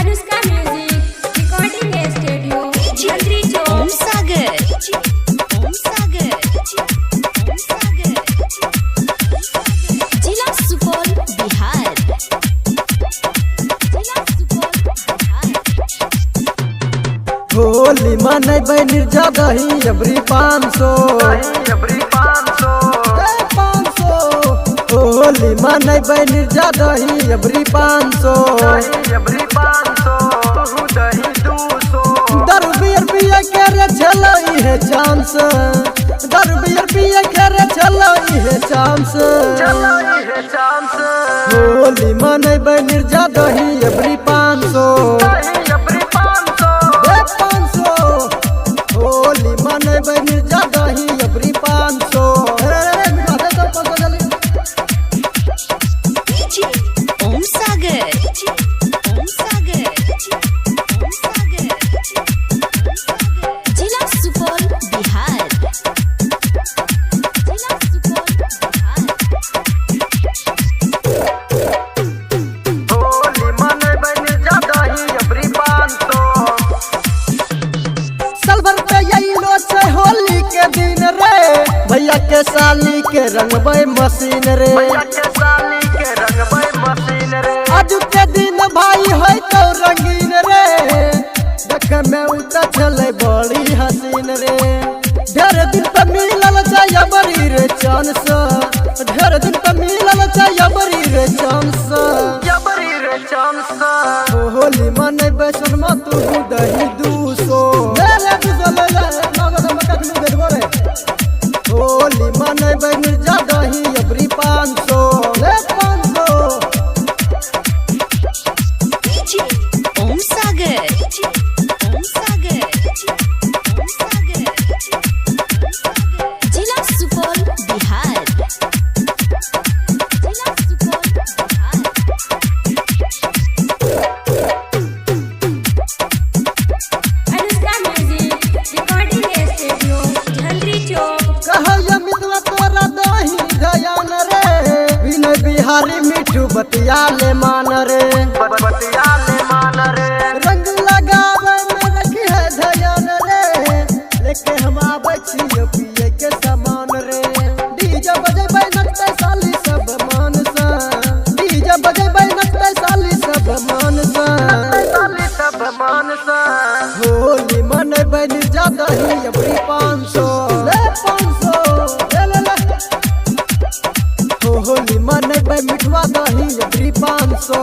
Anushka music recording studio मंत्री चौक ओम सागर जिला सुपौल बिहार होली मनैबै निर्जगही अबरी 500 होली मनैबै निर्जगही अबरी 500 दर बियर पिए के रे चलो इहे चांस दर बियर पिए के रे चलो इहे चांस होली मनैबै निर्जगही अबरी 500 होली मनैबै निर्जगही अबरी 500 ओम सागर जिला सुपौल बिहार होली मनैबै निर्जगही अबरी 500 सलवर पे यैलो छै होली के दिन रे भैया के साली के रंगबै मशीन रे आज के दिन भाई है तो रंगीन रे देखे में उता चले बड़ी हसीन रे ढेर दिन पे मिलल छै अबरी रे चांस ढेर दिन पे मिलल छै अबरी रे चांस होली मनैबै सोनमा तू दही 200 होली मनैबै निर्जगही अबरी 500 ओम सागर जिला Supaul Bihar Anushka music recording studio मंत्री चौक कहैया मितवा तोरा दही गयान रे विनय बिहारी मिठू बतिया ले मान रे रंग लगावे में रखी है धयान रे लेके हम आबै छियै पिए के सामान रे डीजे बजेबै नचतै साली सब मान सा डीजे बजेबै नचतै साली सब मान सा होली मनैबै निर्जगही अबरी 500 होली मनैबै मिठवा दही अबरी 500